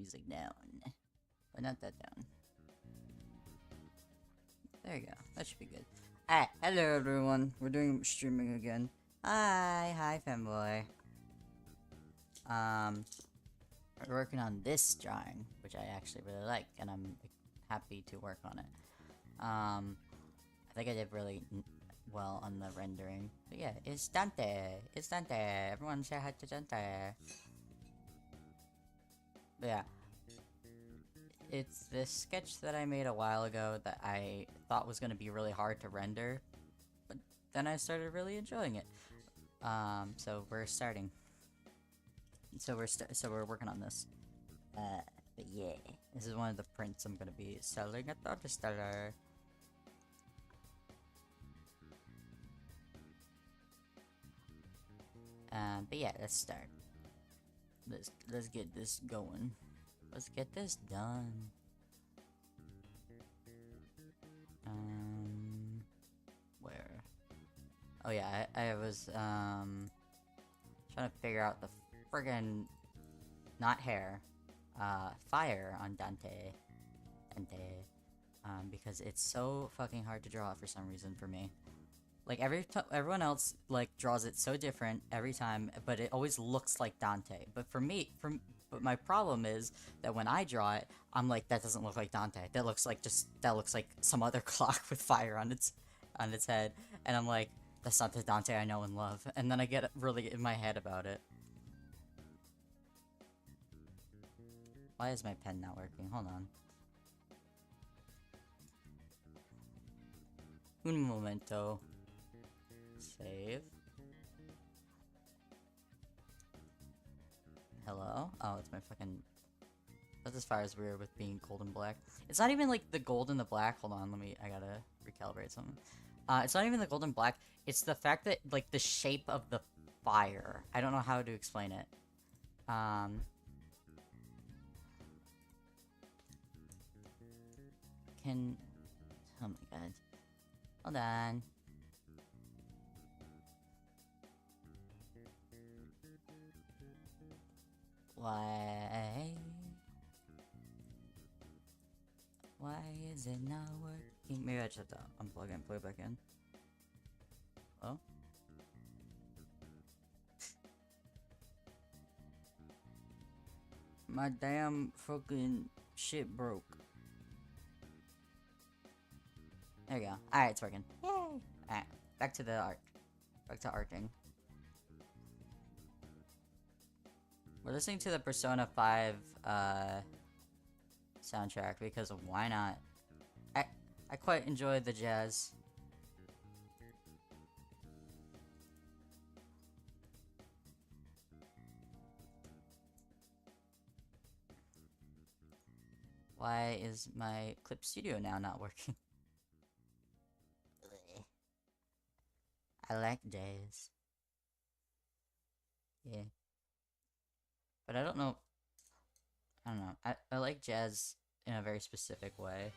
music down. But not that down. There you go. That should be good. Alright, hello everyone. We're doing streaming again. Hi femboy. We're working on this drawing, which I actually really like, and I'm happy to work on it. I think I did really well on the rendering. But yeah, it's Dante. It's Dante. Everyone say hi to Dante. But yeah. It's this sketch that I made a while ago that I thought was going to be really hard to render, but then I started really enjoying it. So we're starting. So we're working on this. But yeah, this is one of the prints I'm going to be selling at the art seller. But yeah, let's start. Let's get this going. Let's get this done. Where? Oh yeah, I was trying to figure out the friggin' not hair, fire on Dante, because it's so fucking hard to draw for some reason for me. Like everyone else like draws it so different every time, but it always looks like Dante. But for me, but my problem is that when I draw it, I'm like, that doesn't look like Dante. That looks like some other clock with fire on its head, and I'm like, that's not the Dante I know and love. And then I get really in my head about it. Why is my pen not working? Hold on. Un momento. Save. Hello? Oh, it's my fucking... This fire is weird with being gold and black. It's not even like the gold and the black. Hold on, I gotta recalibrate something. It's not even the gold and black. It's the fact that, like, the shape of the fire. I don't know how to explain it. Oh my god. Hold on. Why? Why is it not working? Maybe I just have to unplug and plug it back in. Oh? My damn fucking shit broke. There we go. Alright, it's working. Yay! Alright, back to the art. Back to arting. We're listening to the Persona 5 soundtrack because why not? I quite enjoy the jazz. Why is my Clip Studio now not working? I like jazz. Yeah. But I don't know. I like jazz in a very specific way.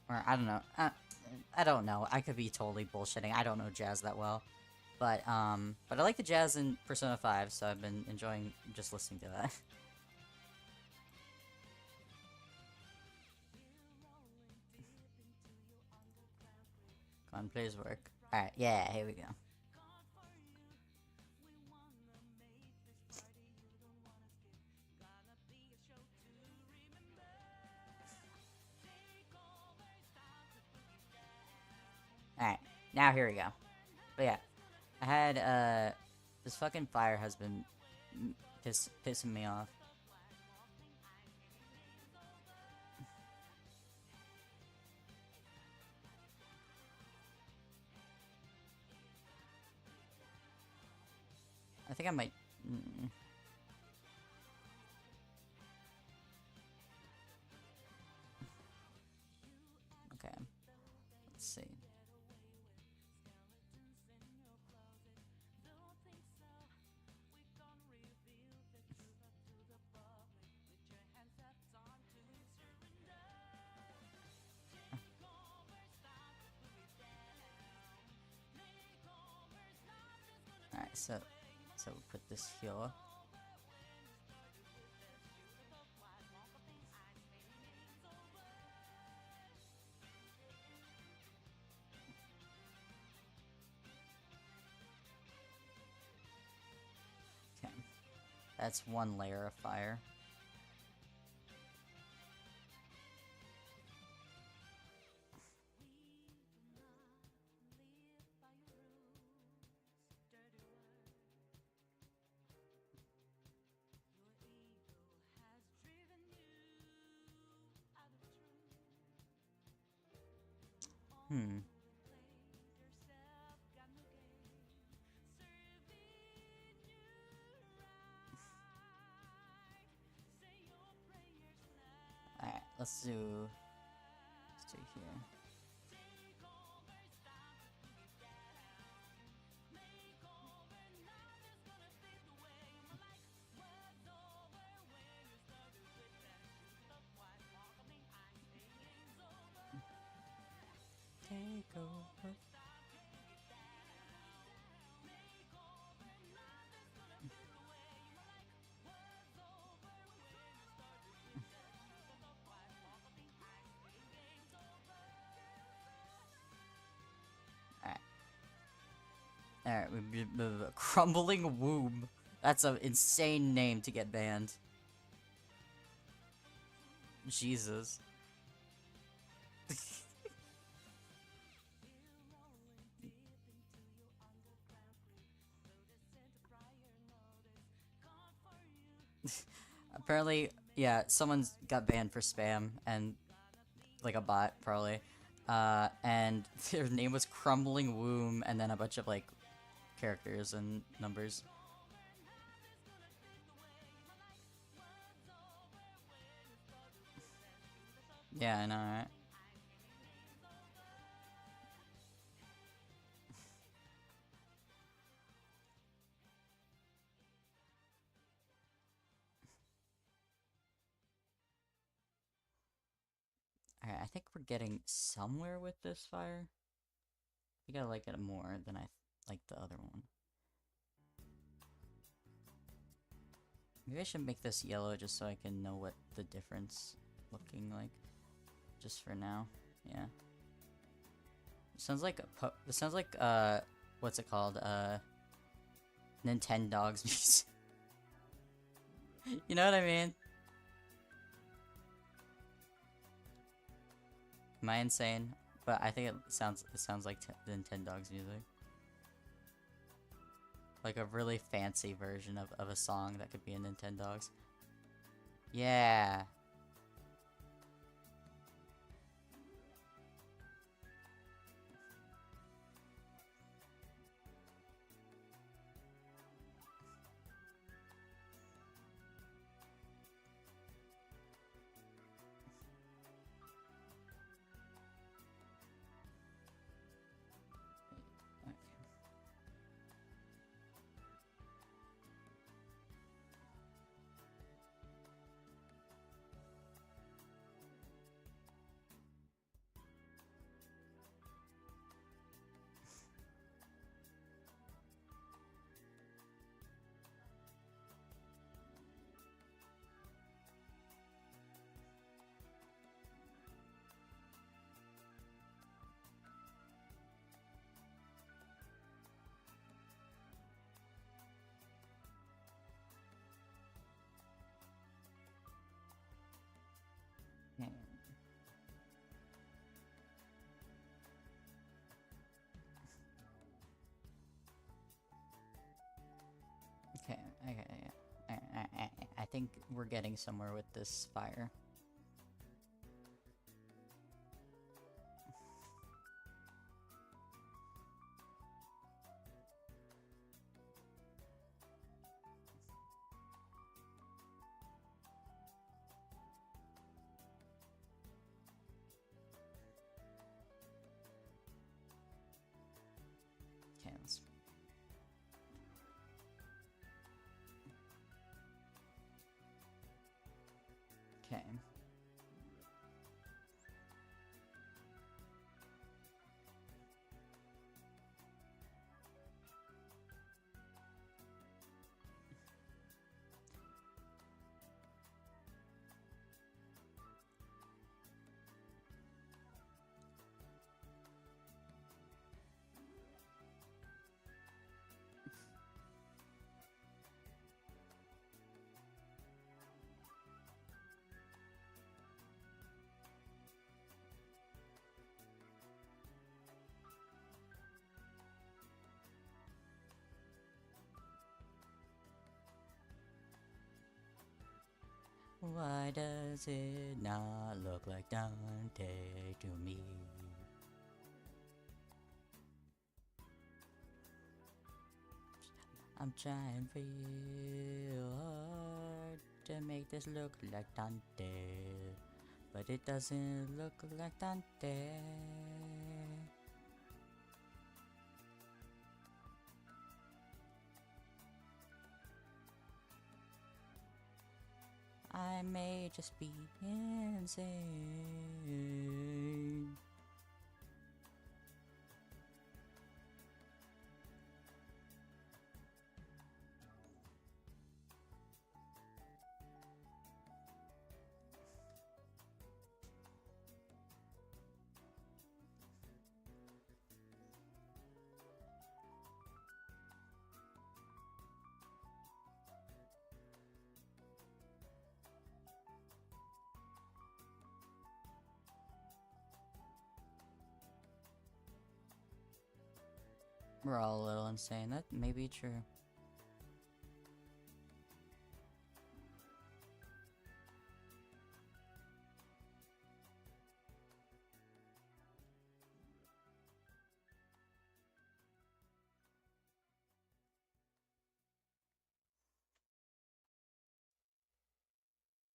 Or, I don't know. I don't know. I could be totally bullshitting. I don't know jazz that well. But I like the jazz in Persona 5, so I've been enjoying just listening to that. Come on, please work. Alright, yeah, here we go. Alright, now here we go. But yeah, I had, this fucking fire has been pissing me off. I think I might... Okay. Let's see. Alright, so we'll put this here. That's one layer of fire. Hmm. Alright, let's do here. Take over. Alright, Crumbling Womb. That's an insane name to get banned. Jesus. Apparently, yeah, someone's got banned for spam, and like a bot, probably. And their name was Crumbling Womb, and then a bunch of like characters and numbers. Yeah, I know, right? Alright, I think we're getting somewhere with this fire. I think I like it more than I like the other one. Maybe I should make this yellow just so I can know what the difference looking like. Just for now, yeah. Sounds like it sounds like what's it called? Nintendogs music. You know what I mean? Am I insane? But I think it sounds like Nintendogs music. Like a really fancy version of a song that could be in Nintendogs. Yeah. Okay, I think we're getting somewhere with this fire. Okay, let's... Okay. Why does it not look like Dante to me? I'm trying real hard to make this look like Dante, but it doesn't look like Dante. I may just be insane. We're all a little insane. That may be true.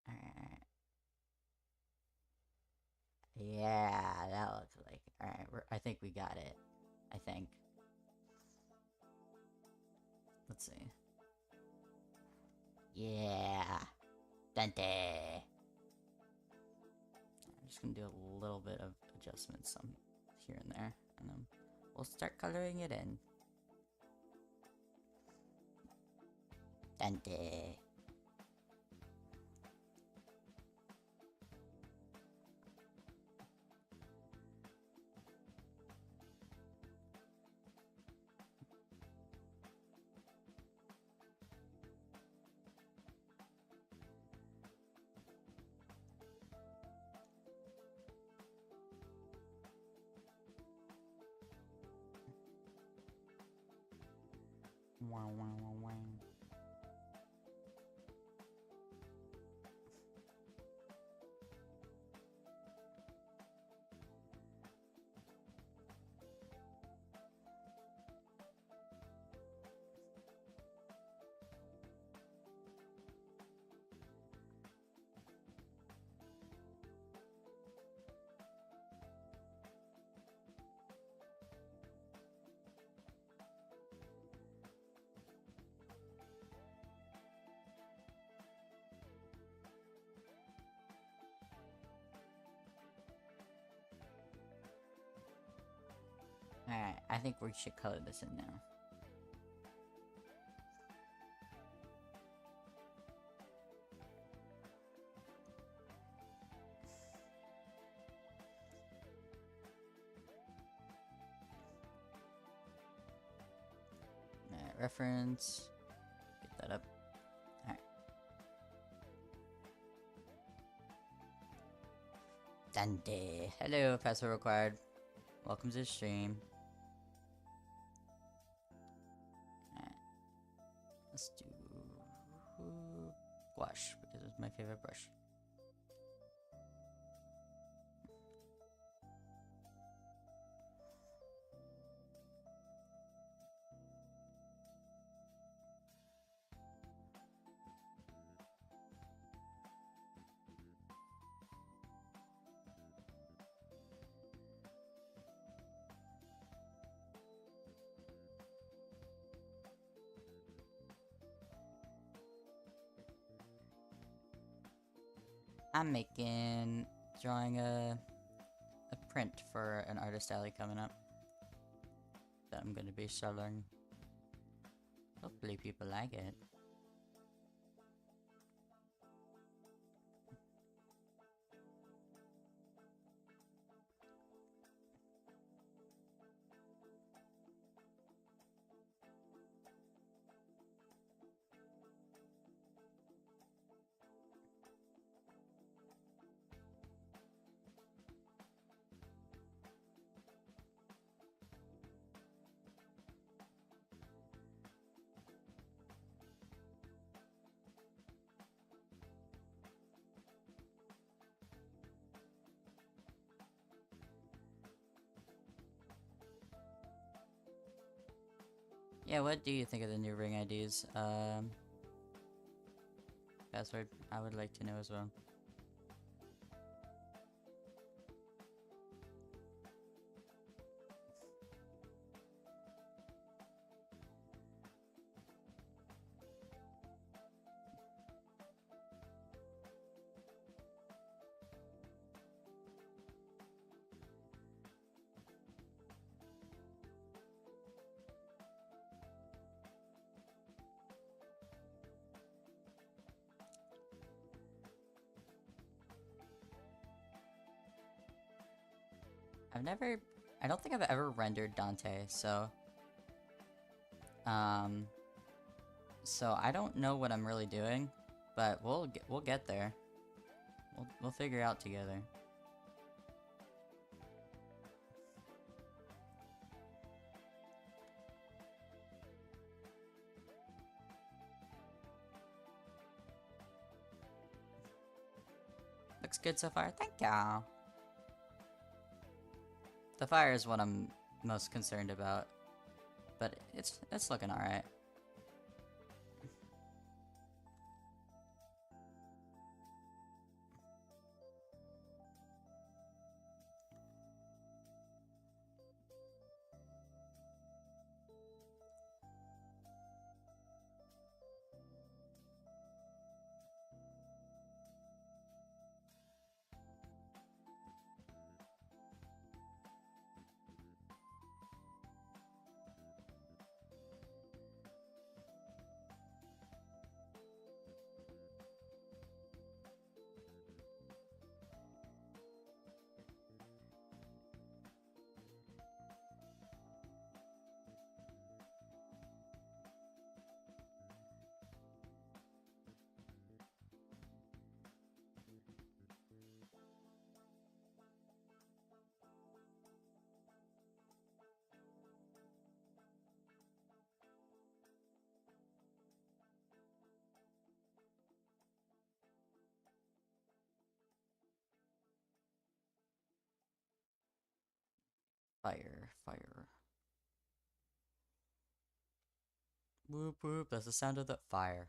Alright. Yeah, that looks like. Alright, I think we got it. I think. Let's see. Yeah. Dante. I'm just gonna do a little bit of adjustments some here and there, and then we'll start coloring it in. Dante. Wow, wow, wow, wow. Alright, I think we should color this in now. Alright, reference. Get that up. Alright. Dante. Hello, password required. Welcome to the stream. Alright. Let's do gouache because it's my favorite brush. I'm drawing a print for an artist alley coming up that I'm gonna be selling. Hopefully people like it. Yeah, what do you think of the new ring IDs? Password, I would like to know as well. I don't think I've ever rendered Dante, um, so I don't know what I'm really doing, but we'll get there. We'll figure it out together. Looks good so far. Thank you. The fire is what I'm most concerned about, but it's looking all right. Fire, fire. Whoop whoop, that's the sound of the fire.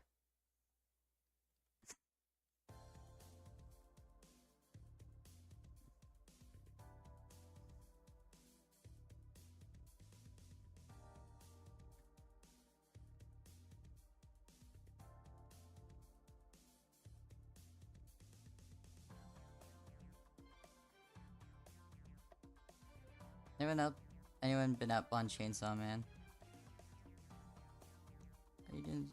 Anyone been up on Chainsaw Man? Are you doing...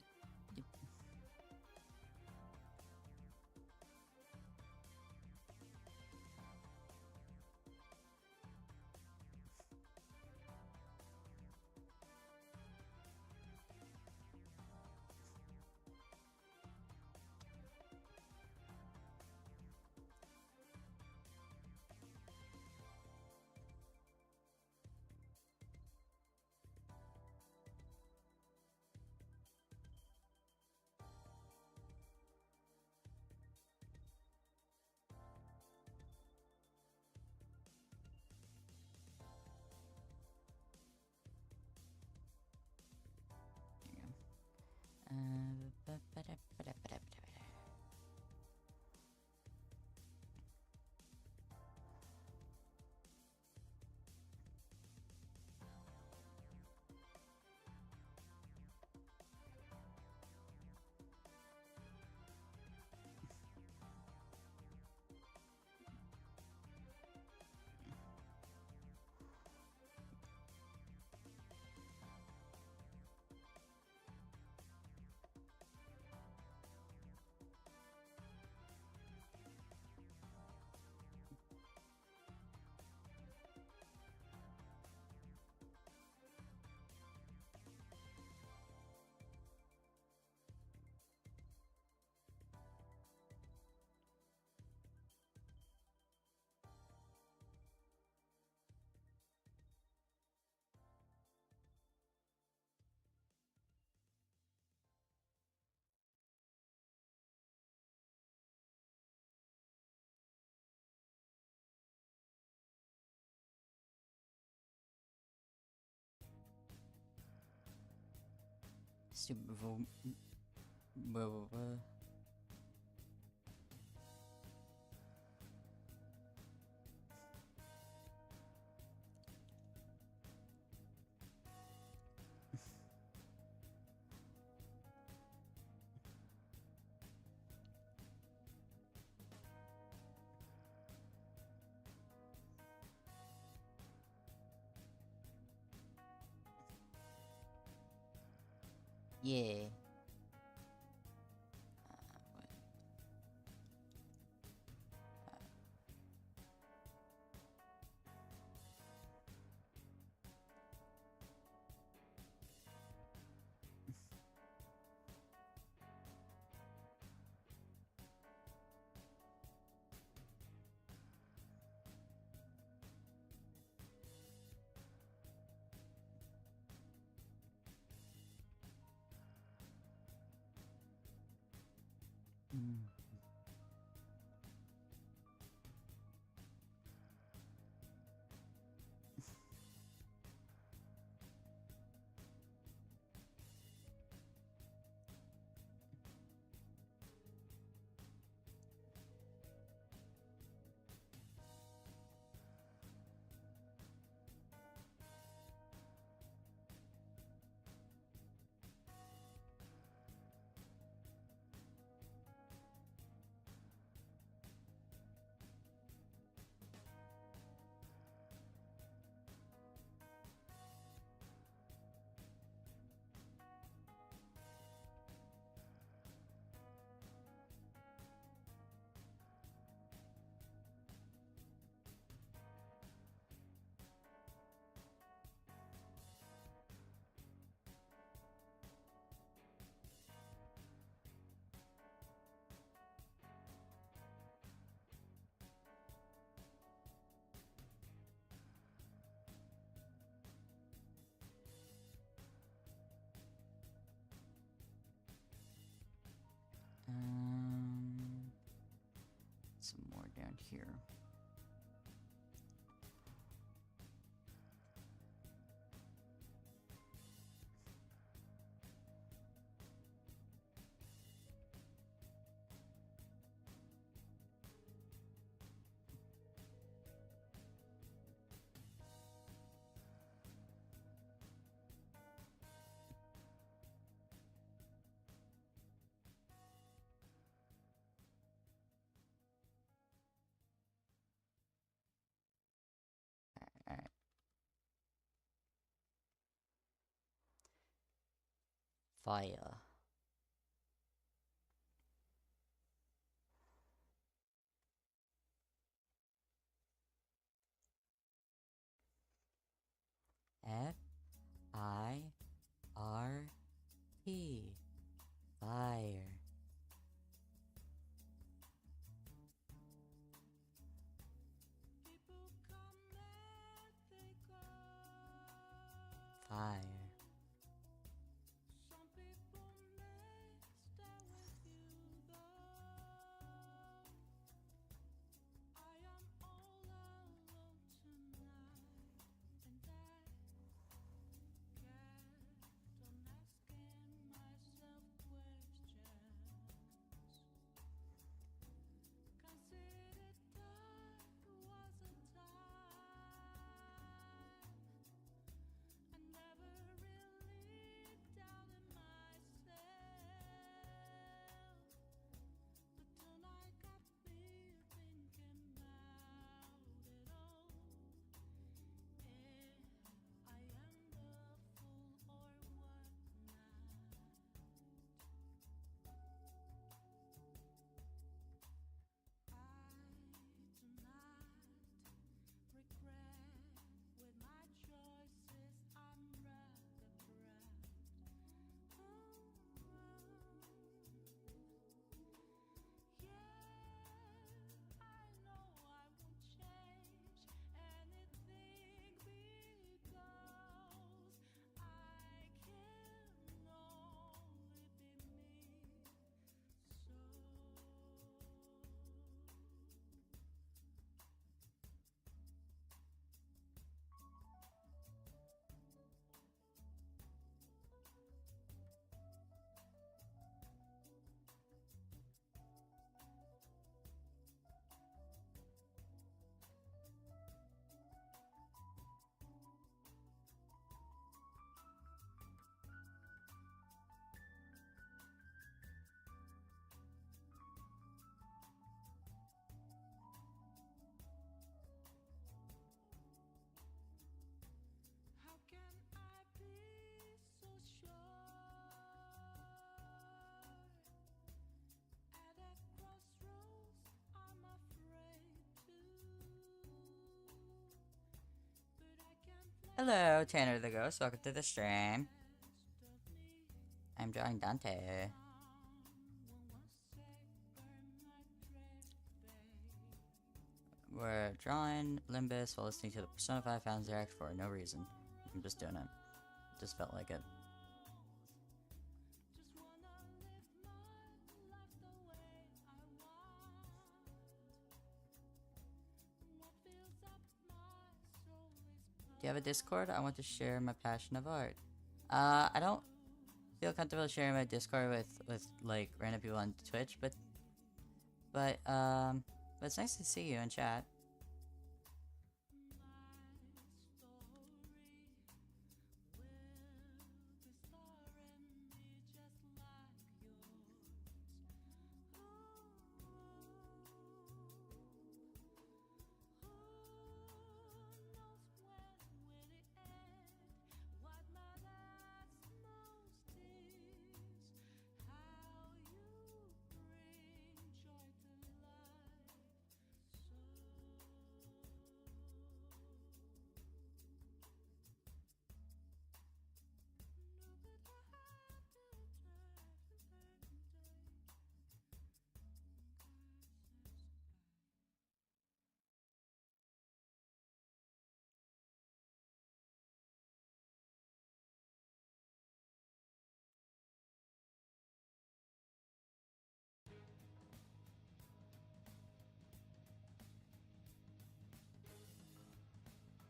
Stupid. Yeah. Mm. Some more down here. Alright. Fire. F-I-R-P. Fire. Fire. Hello, Tanner the Ghost. Welcome to the stream. I'm drawing Dante. We're drawing Limbus while listening to the Persona 5 soundtrack for no reason. I'm just doing it. Just felt like it. Do you have a Discord? I want to share my passion of art. I don't feel comfortable sharing my Discord with like random people on Twitch, but it's nice to see you in chat.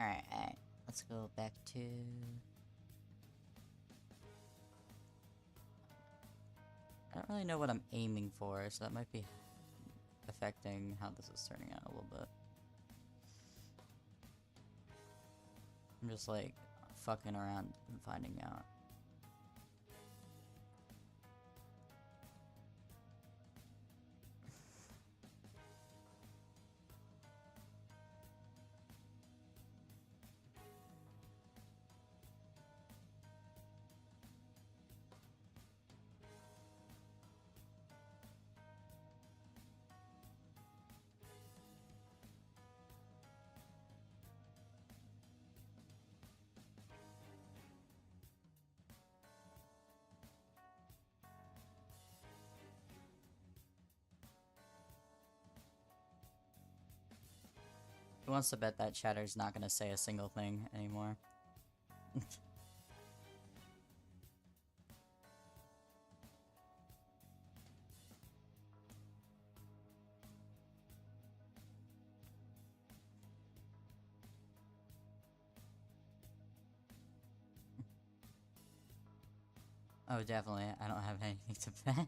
Alright. Let's go back to... I don't really know what I'm aiming for, so that might be affecting how this is turning out a little bit. I'm just like fucking around and finding out. Who wants to bet that Chatter's not gonna say a single thing anymore? Oh, definitely. I don't have anything to bet.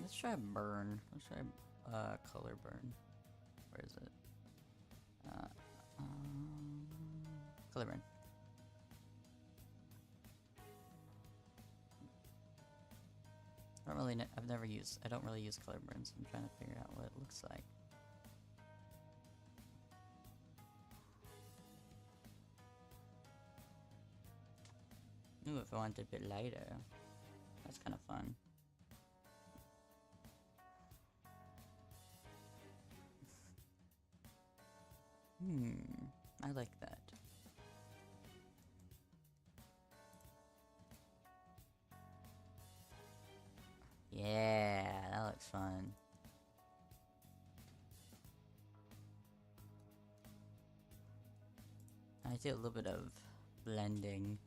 Let's try burn. Let's try color burn. Where is it? Color burn. I don't really use color burn, so I'm trying to figure out what it looks like. Ooh, if I wanted a bit lighter, that's kind of fun. I like that. Yeah, that looks fun. I do a little bit of blending.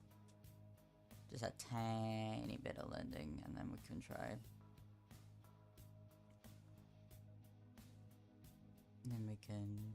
Just a tiny bit of blending, and then we can try then we can.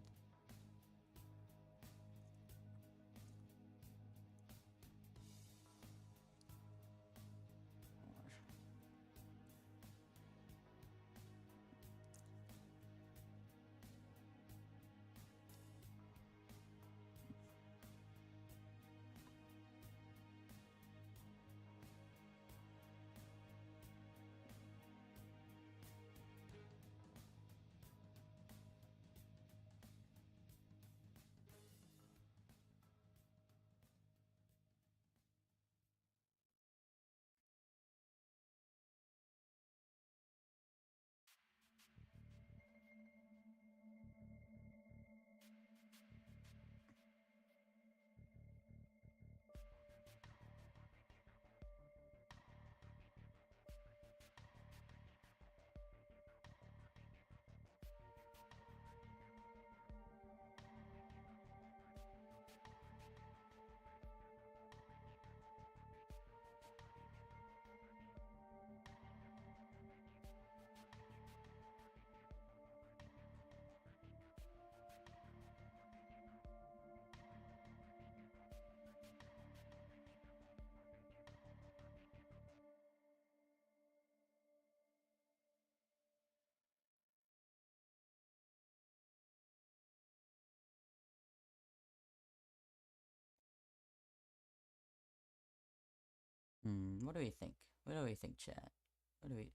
What do we think? What do we think, chat? What do we.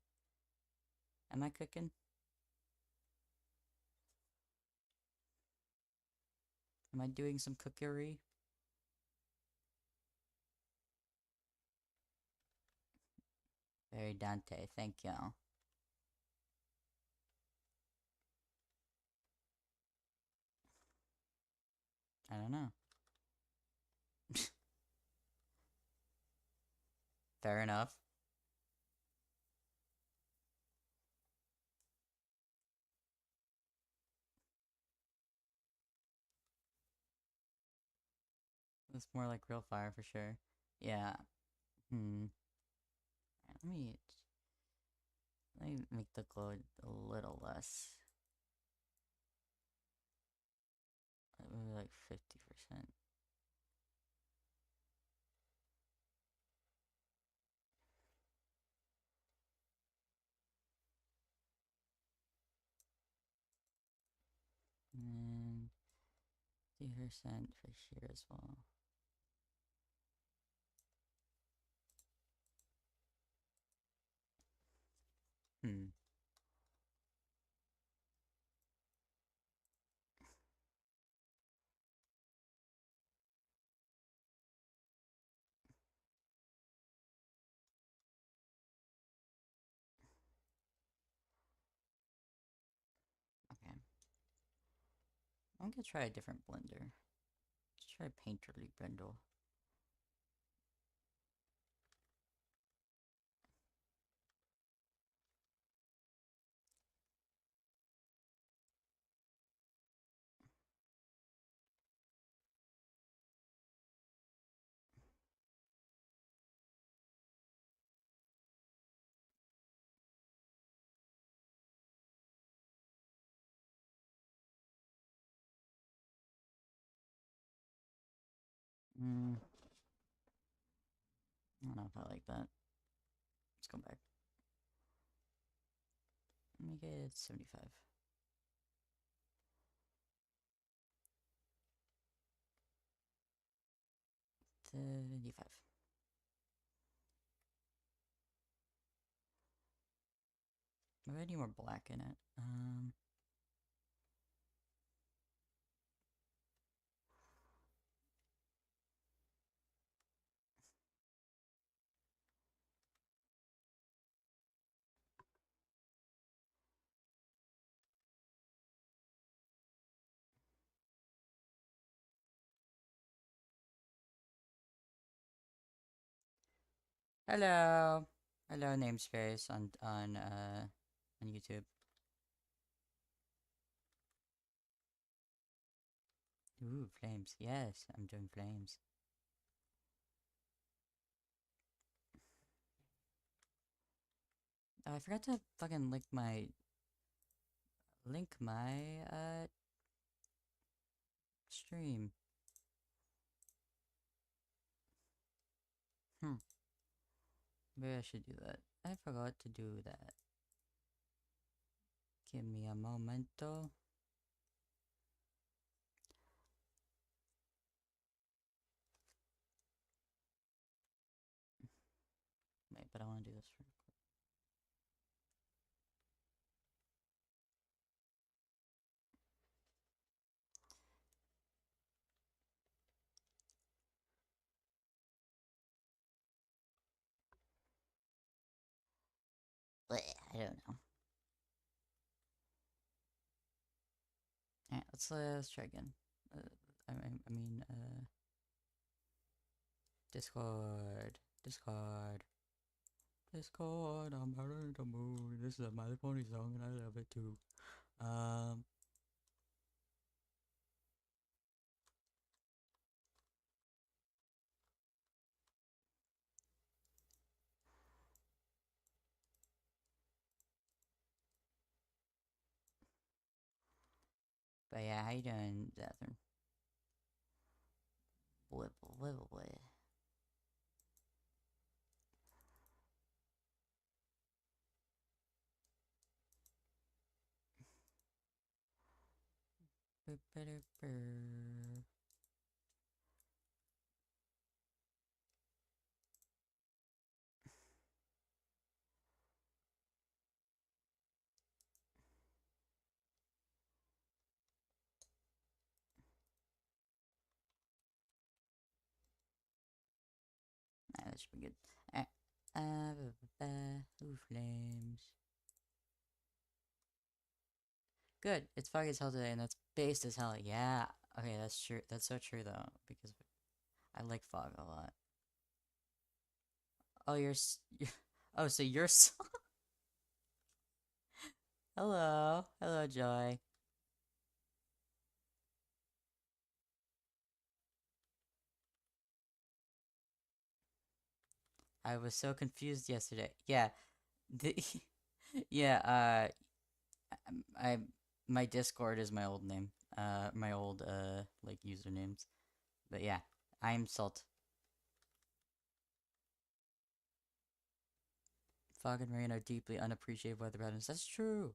Am I cooking? Am I doing some cookery? Very Dante, thank y'all. I don't know. Fair enough. It's more like real fire for sure. Yeah. Let me make the glow a little less. Maybe like 50%. And 50% for here as well. Hmm. Okay. I'm gonna try a different blender. Let's try Painterly Brindle. I don't know if I like that. Let's go back. Make it 75. 75. Maybe I need more black in it. Hello. Hello, namespace on YouTube. Ooh, flames. Yes, I'm doing flames. Oh, I forgot to fucking lick my link my stream. Maybe I should do that. I forgot to do that. Give me a momento. Wait, but I want to do this real quick. Blech, I don't know. Alright, let's try again. I mean, Discord. Discord, I'm having the mood. This is a My Pony song and I love it too. But yeah, how you doing, Catherine? Whipple, whipple, whipple. That should be good. Ooh, flames. Good. It's foggy as hell today, and that's based as hell. Yeah. Okay, that's true. That's so true though, because I like fog a lot. Oh, oh, so you're. Hello, hello, Joy. I was so confused yesterday. Yeah, the yeah. I my Discord is my old name. My old like usernames. But yeah, I'm Salt. Fog and rain are deeply unappreciated weather patterns. That's true.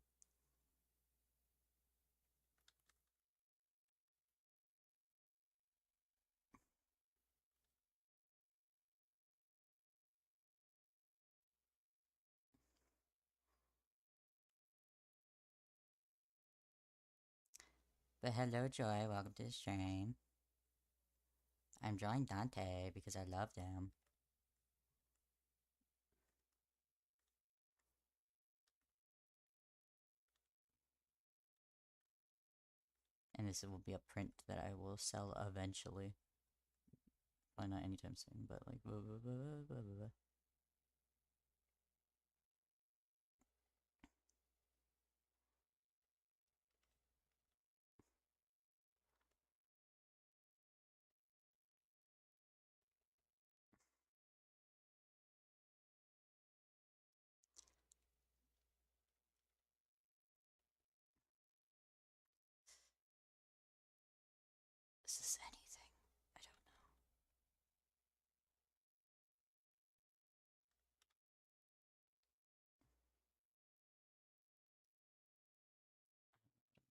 But hello, Joy. Welcome to the stream. I'm drawing Dante because I love him. And this will be a print that I will sell eventually. Well, not anytime soon, but like blah, blah, blah, blah, blah, blah. Is this anything? I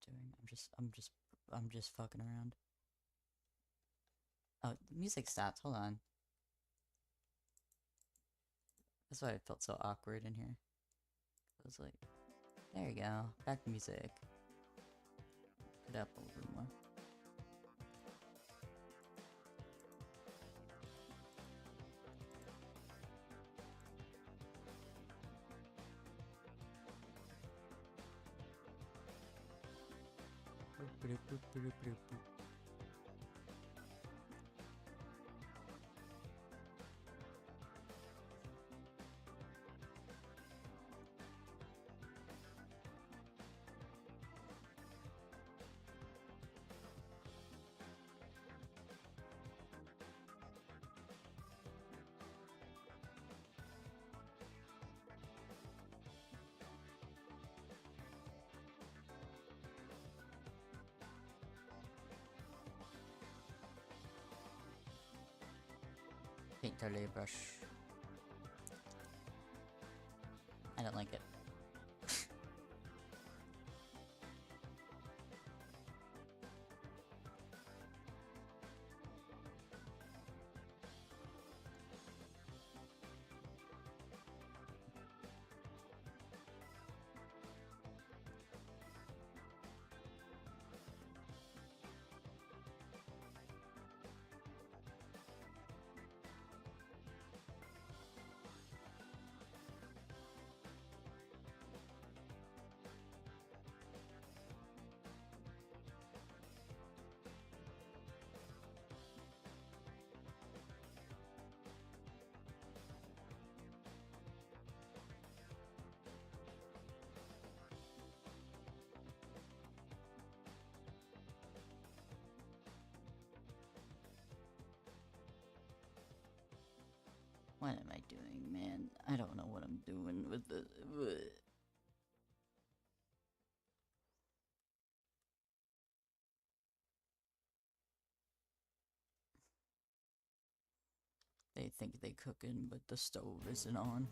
don't know. What I'm doing. I'm just fucking around. Oh, the music stopped. Hold on. That's why it felt so awkward in here. I was like, there you go. Back to music. Put it up a little bit more. Atelier brush. I don't like it. What am I doing, man? I don't know what I'm doing with the... They think they cooking, but the stove isn't on.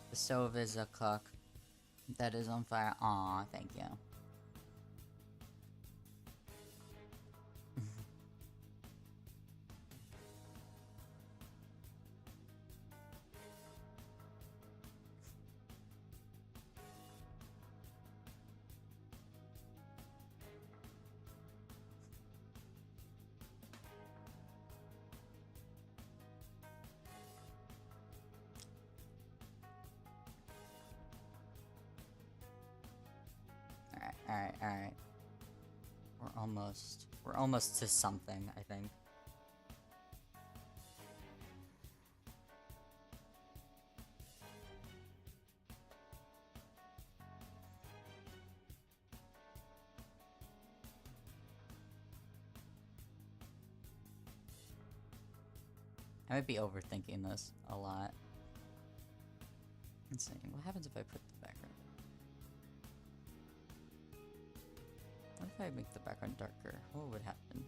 The stove is a cook that is on fire. Aw, thank you. Alright. We're almost to something, I think. I might be overthinking this a lot. Let's see, what happens if I put the background? What if I make the background darker? What would happen?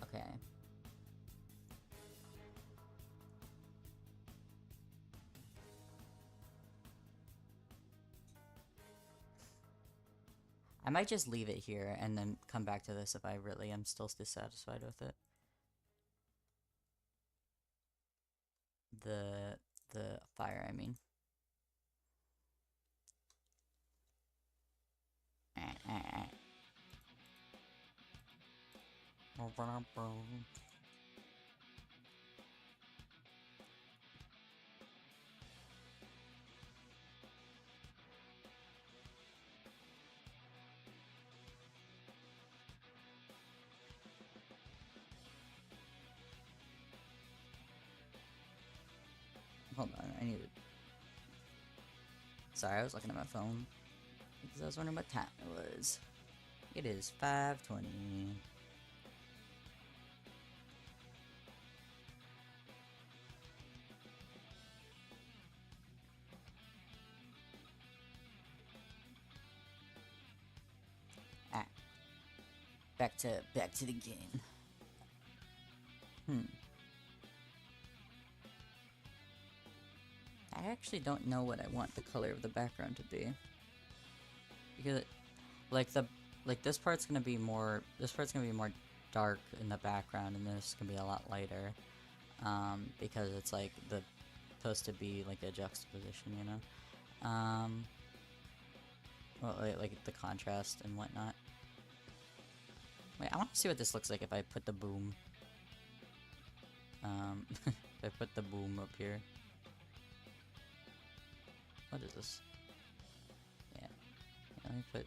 Okay. I might just leave it here and then come back to this if I really am still dissatisfied with it. The fire, I mean. Hold on, I need to... Sorry, I was looking at my phone because I was wondering what time it was. It is 5:20. Ah, back to the game. I actually don't know what I want the color of the background to be. Because this part's gonna be more dark in the background, and this is gonna be a lot lighter. Because it's like supposed to be like a juxtaposition, you know? Well, like the contrast and whatnot. Wait, I want to see what this looks like if I put the boom. If I put the boom up here. What is this? Yeah, let me put...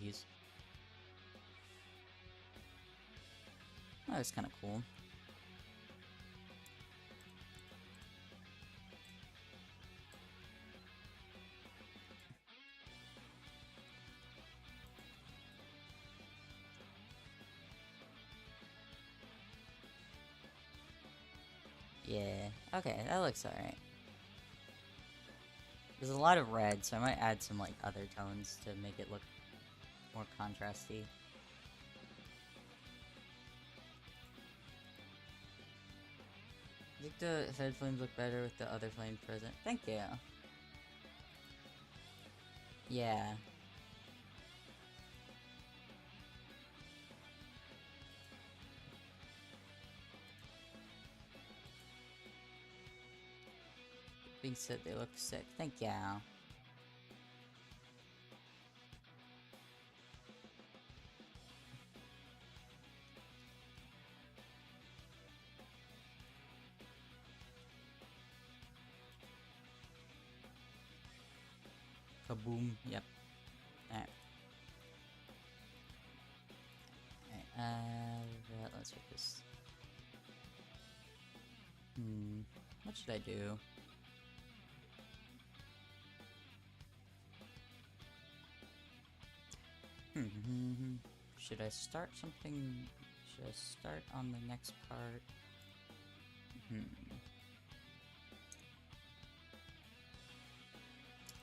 Jeez. Oh, that's kind of cool. Yeah, okay, that looks alright. There's a lot of red, so I might add some like other tones to make it look more contrasty. I think the head flames look better with the other flame present. Thank you. Yeah. Being said, they look sick. Thank you. Kaboom. Yep. Alright. Alright, let's check this. What should I do? Should I start something? Should I start on the next part?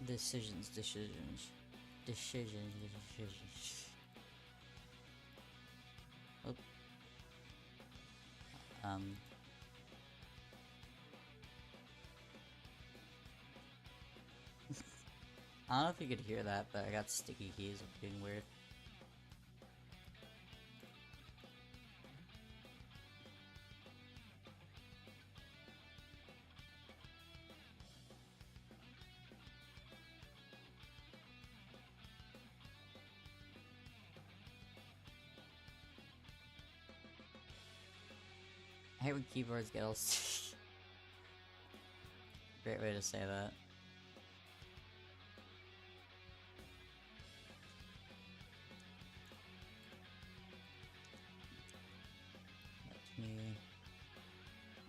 Decisions. Oh. I don't know if you could hear that, but I got sticky keys being weird. I hate when keyboards get all sticky. Great way to say that. Let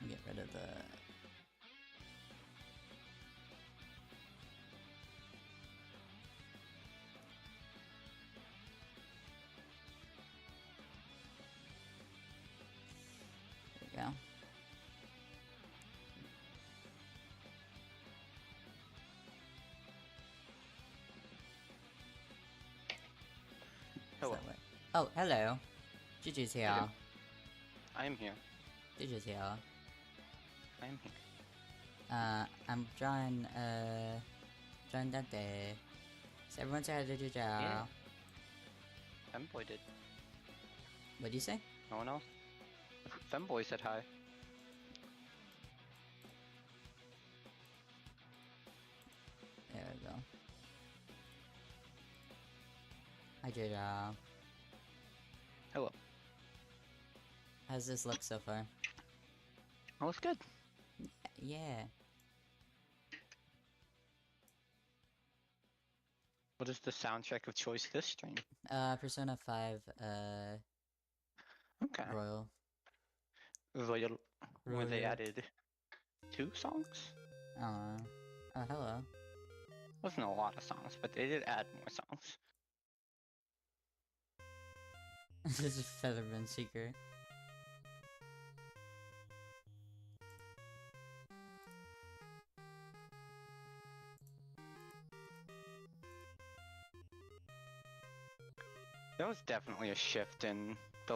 me get rid of the... There we go. Hello. Oh, hello. Juju's here. Hello. I'm here. Juju's here. I'm here. I'm John Dante. So everyone say hi to Juju. Yeah. Femboy did. What'd you say? No one else? Femboy said hi. There we go. Hi Juju. Hello. How's this look so far? Oh, it's good. Yeah. What is the soundtrack of choice this stream? Persona 5, Okay. Royal. Royal, where they Royal. added 2 songs? Oh, hello. Wasn't a lot of songs, but they did add more songs. This is Featherman Seeker. There was definitely a shift in the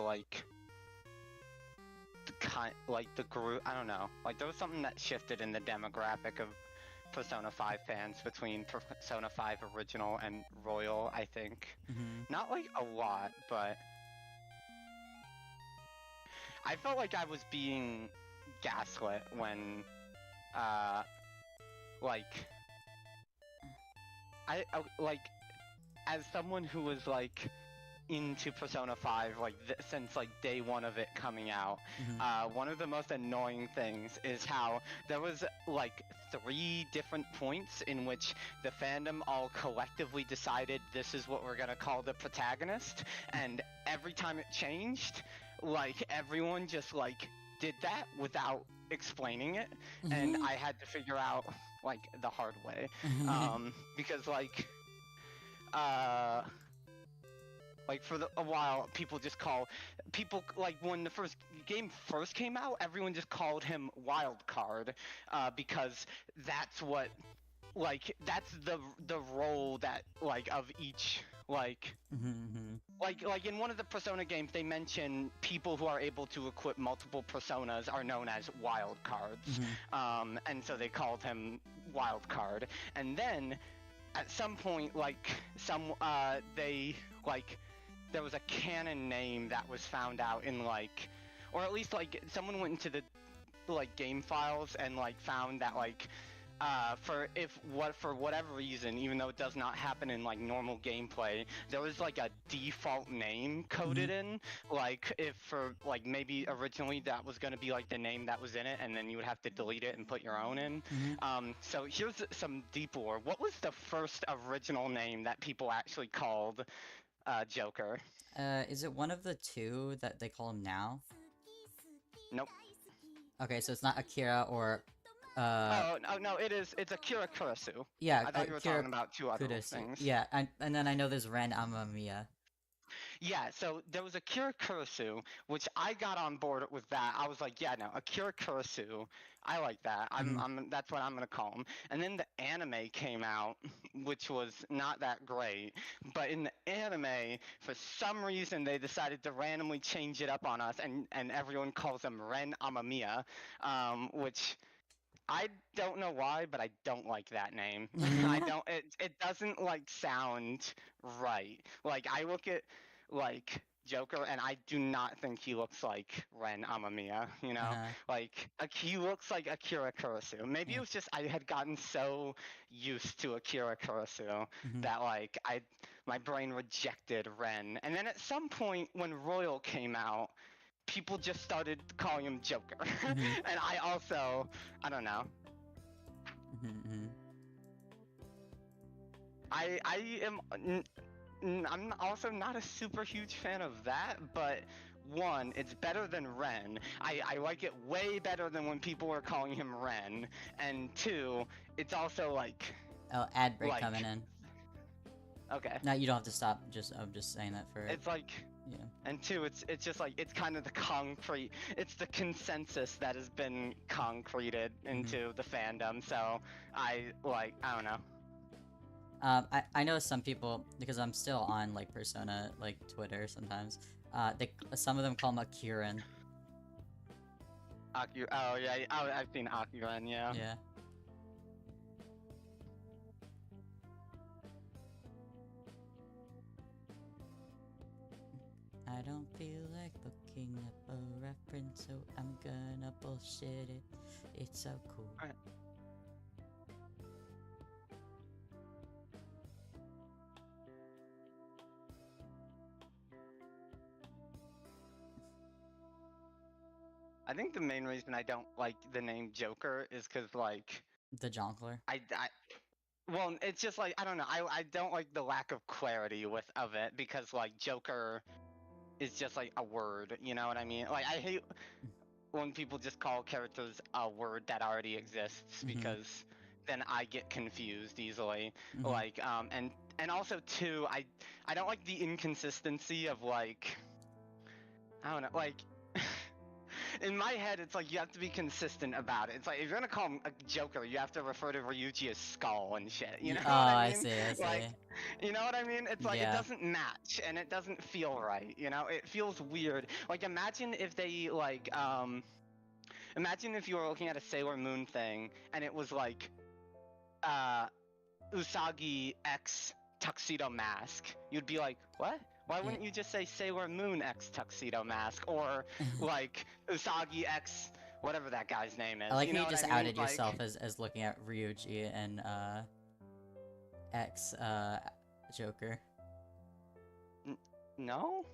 the group. I don't know. Like there was something that shifted in the demographic of Persona 5 fans between Persona 5 original and Royal. I think Mm-hmm. not like a lot, but I felt like I was being gaslit when, uh, like like as someone who was like into Persona 5 like since like day one of it coming out. Mm-hmm. One of the most annoying things is how there was like 3 different points in which the fandom all collectively decided this is what we're gonna call the protagonist, and every time it changed, like everyone just like did that without explaining it, and I had to figure out like the hard way, because uh for a while, people like when the first game first came out, everyone just called him Wild Card, because that's what that's the role that of each Mm-hmm. like in one of the Persona games they mention people who are able to equip multiple personas are known as wild cards, Mm-hmm. and so they called him Wild Card, and then at some point they there was a canon name that was found out in or at least someone went into the game files and found that for whatever reason, even though it does not happen in normal gameplay, there was a default name Mm-hmm. coded in, if for maybe originally that was going to be the name that was in it, and then you would have to delete it and put your own in. Mm-hmm. So here's some deep lore. What was the first original name that people actually called Joker? Is it one of the 2 that they call him now? Nope. Okay, so it's not Akira or Oh no, it's Akira Kurisu. yeah, I thought you were Akira talking about 2 other Kudesu. things. Yeah, and then I know there's Ren Amamiya. Yeah, so there was Akira Kurisu, which I got on board with that. I was like, yeah, no, Akira Kurisu, I like that. Mm-hmm. That's what I'm gonna call him. And then the anime came out, which was not that great. But in the anime, for some reason, they decided to randomly change it up on us, and everyone calls him Ren Amamiya, which I don't know why, but I don't like that name. I Mm-hmm. don't. It doesn't sound right. I look at Joker, and I do not think he looks like Ren Amamiya. You know, Uh-huh. he looks like Akira Kurosu. Maybe it Yeah. was just I had gotten so used to Akira Kurosu Mm-hmm. that my brain rejected Ren. And then at some point when Royal came out, people just started calling him Joker. Mm-hmm. And I don't know. Mm-hmm. I'm also not a super huge fan of that, but one, it's better than Ren. I like it way better than when people were calling him Ren. And two, it's also Oh, ad break like coming in. okay. No, you don't have to stop. I'm just saying that for It's yeah. and two, it's just it's kind of the concrete, it's the consensus that has been concreted Mm-hmm. into the fandom. So I don't know. I know some people because I'm still on Persona Twitter sometimes. Some of them call him Akiran. Oh yeah, I've seen Akuran, yeah. Yeah. I don't feel like looking up a reference, so I'm gonna bullshit it. It's so cool. Alright. I think the main reason I don't like the name Joker is because The Jonkler. well, it's just I don't know. I don't like the lack of clarity of it because Joker is just like a word. You know what I mean? Like I hate when people just call characters a word that already exists Mm-hmm. because then I get confused easily. Mm-hmm. Like and also too, I don't like the inconsistency of like I don't know like. In my head, it's like you have to be consistent about it. It's like if you're gonna call him a Joker, you have to refer to Ryuji as Skull and shit. You know Oh, what I I mean? see. I see. Like, you know what I mean? It's like it Yeah. doesn't match and it doesn't feel right. You know, it feels weird. Like imagine if they imagine if you were looking at a Sailor Moon thing and it was like uh Usagi X Tuxedo Mask. You'd be like, what? Why Yeah. wouldn't you just say Sailor Moon X Tuxedo Mask or like Usagi X whatever that guy's name I is? like You how know you what I just mean? outed Like, yourself as looking at Ryuji and X Joker. No,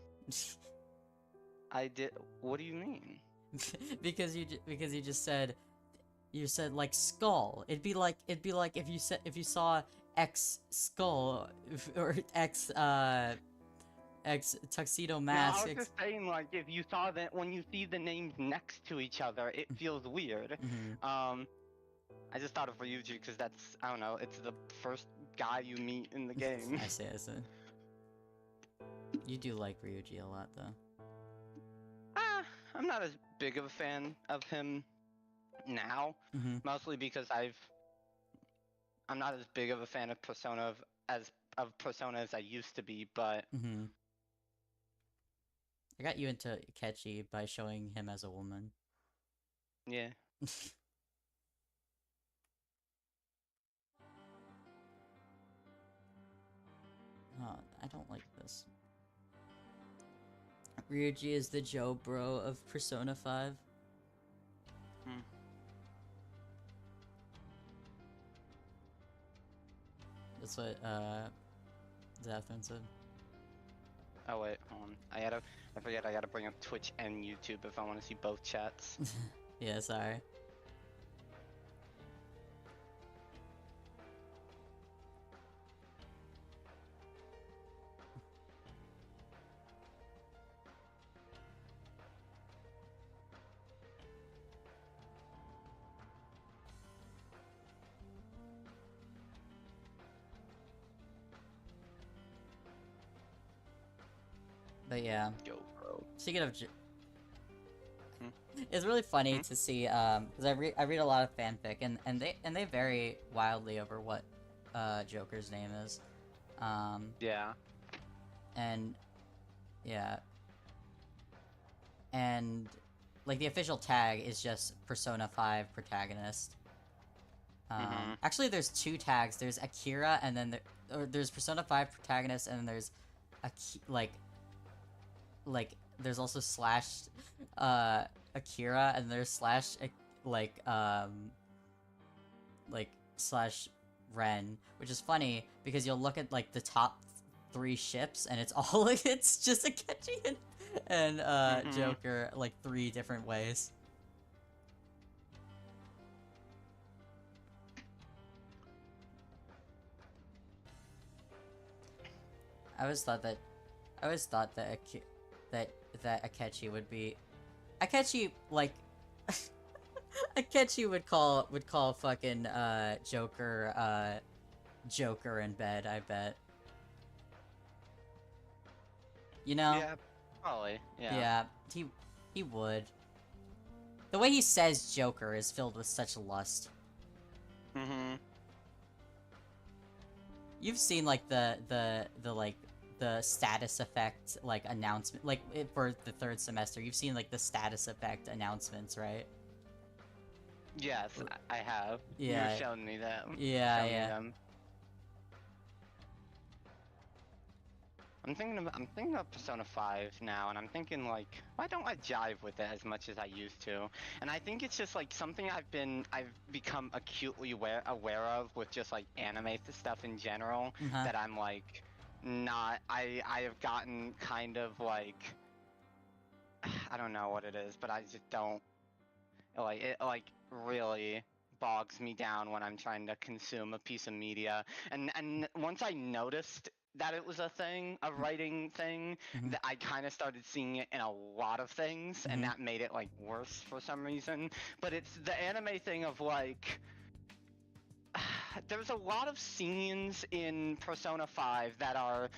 I did. What do you mean? because you just said like skull. It'd be like if you saw X skull or X tuxedo No, I mask. was just saying like if you saw that when you see the names next to each other, it feels weird. Mm-hmm. I just thought of Ryuji because that's I don't know. It's the first guy you meet in the game. I see. I see. You do like Ryuji a lot, though. Ah, I'm not as big of a fan of him now, Mm-hmm. mostly because I'm not as big of a fan of Persona as I used to be, but Mm-hmm. I got you into Ketchy by showing him as a woman. yeah. Oh, I don't like this. Ryuji is the Joe Bro of Persona 5. Hmm. That's what Zathran said. Oh wait, hold on. I forget I gotta bring up Twitch and YouTube if I want to see both chats. Yeah, sorry. But yeah, Yo, bro. speaking of, Hmm? it's really funny Hmm? to see because I read a lot of fanfic and they vary wildly over what Joker's name is, Yeah. and yeah, and like the official tag is just Persona 5 protagonist. Mhm. Actually, there's two tags. There's Akira, and then there's Persona 5 protagonist, and then there's like there's also slash Akira, and there's slash like like slash Ren, which is funny because you'll look at like the top three ships, and it's all like it's just Akechi and Mhm. Joker like three different ways. I always thought that that Akechi would be Akechi like Akechi would call fucking Joker Joker in bed, I bet. You know? Yeah. Probably. Yeah. Yeah, he would. The way he says Joker is filled with such lust. Mhm. You've seen like the like the status effect like announcement like for the third semester. You've seen like the status effect announcements, right? Yes, I have. Yeah. You've shown me them. Yeah, Shown me yeah. them. I'm thinking of Persona 5 now, and I'm thinking like, why don't I jive with it as much as I used to? And I think it's just like something I've become acutely aware of with just like anime stuff in general, Uh-huh. that I'm like not I have gotten kind of like I don't know what it is, but I just don't like it like really bogs me down when I'm trying to consume a piece of media. And once I noticed that it was a thing, a writing thing, Mm-hmm. that I kind of started seeing it in a lot of things, and Mm-hmm. that made it like worse for some reason. But it's the anime thing of like there's a lot of scenes in Persona 5 that are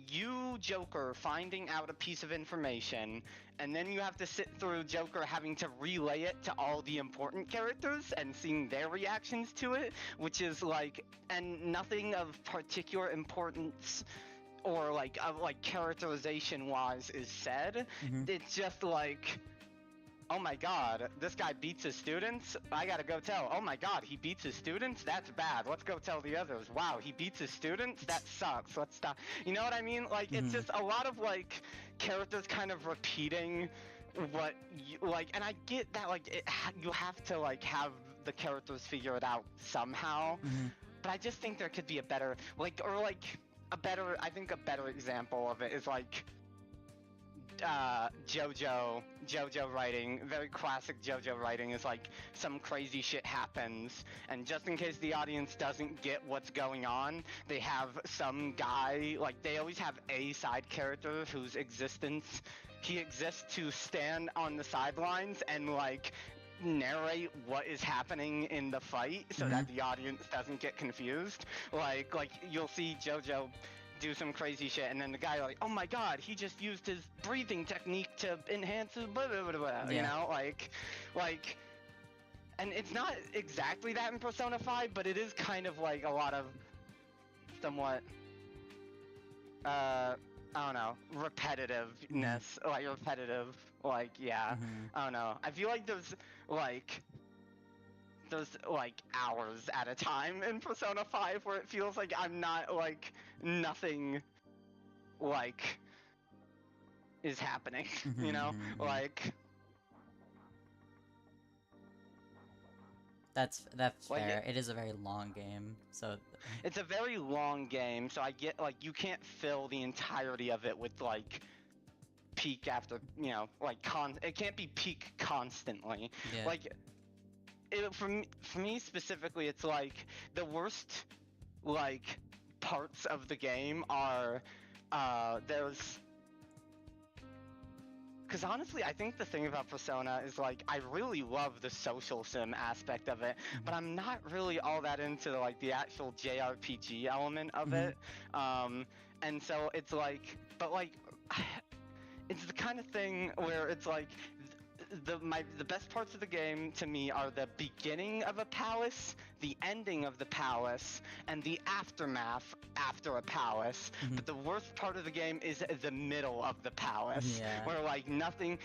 you, Joker, finding out a piece of information, and then you have to sit through Joker having to relay it to all the important characters and seeing their reactions to it, which is like, and nothing of particular importance or like of like characterization wise is said. Mm-hmm. It's just like, oh my god, this guy beats his students? I gotta go tell. Oh my god, he beats his students? That's bad. Let's go tell the others. Wow, he beats his students? That sucks. Let's stop. You know what I mean? Like, it's Mm-hmm. just a lot of, like, characters kind of repeating what you, like, and I get that, like, you have to, like, have the characters figure it out somehow, Mm-hmm. but I just think there could be a better, like, or, like, I think a better example of it is, like, JoJo writing, very classic JoJo writing is like some crazy shit happens, and just in case the audience doesn't get what's going on, they have some guy, like they always have a side character whose existence, he exists to stand on the sidelines and like narrate what is happening in the fight so that the audience doesn't get confused. Like you'll see JoJo do some crazy shit, and then the guy like, oh my god, he just used his breathing technique to enhance his blah, blah, blah, blah. You know, like, and it's not exactly that in Persona 5, but it is kind of like a lot of somewhat, I don't know, repetitiveness, like repetitive, like, yeah, I don't know. I feel like there's like hours at a time in Persona 5 where it feels like I'm not like nothing like is happening, you know? Like That's like fair. It is a very long game, so it's a very long game, so I get like you can't fill the entirety of it with like peak after, you know, like it can't be peak constantly. yeah. Like for me specifically, it's like the worst like parts of the game are there's, because honestly I think the thing about Persona is like I really love the social sim aspect of it, but I'm not really all that into like the actual JRPG element of it, and so it's like, but like it's the kind of thing where it's like the best parts of the game to me are the beginning of a palace, the ending of the palace, and the aftermath after a palace. But the worst part of the game is the middle of the palace, where like nothing,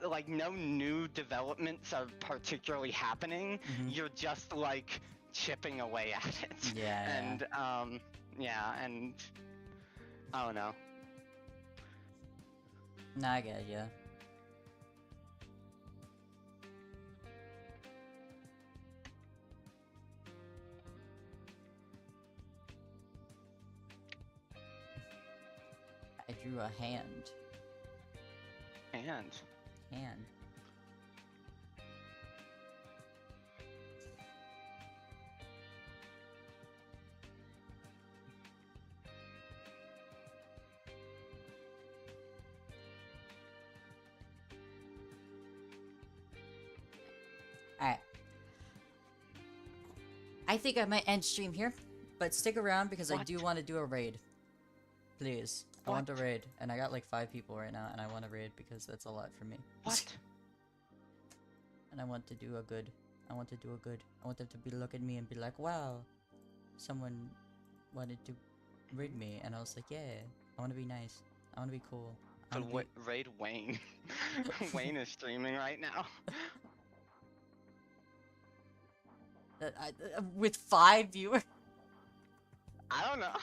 like no new developments are particularly happening. You're just like chipping away at it. And and I don't know. Nah, I get ya. I drew a hand. Hand. Alright. I think I might end stream here, but stick around because I do want to do a raid. Please. I want to raid, and I got like 5 people right now, and I want to raid because that's a lot for me. What? And I want to do a good. I want them to be look at me and be like, wow, someone wanted to raid me, and I was like, yeah, I want to be nice. I want to be cool. So raid Wayne. Wayne is streaming right now. With 5 viewers? I don't know.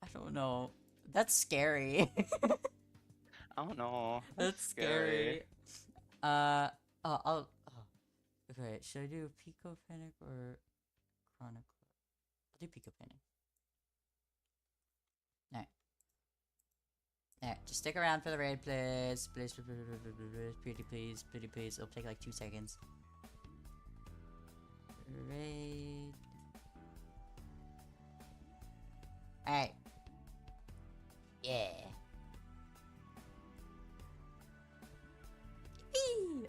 I don't know. That's scary. I don't know. That's scary. Okay, should I do Pico Panic or Chronicle? I'll do Pico Panic. Alright, just stick around for the raid, please. Please, pretty please. It'll take like 2 seconds. raid. Alright. Yeah.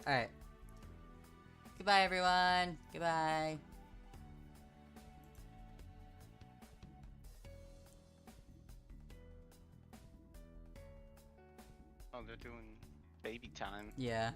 Alright. Goodbye, everyone. Goodbye. Oh, they're doing baby time. Yeah.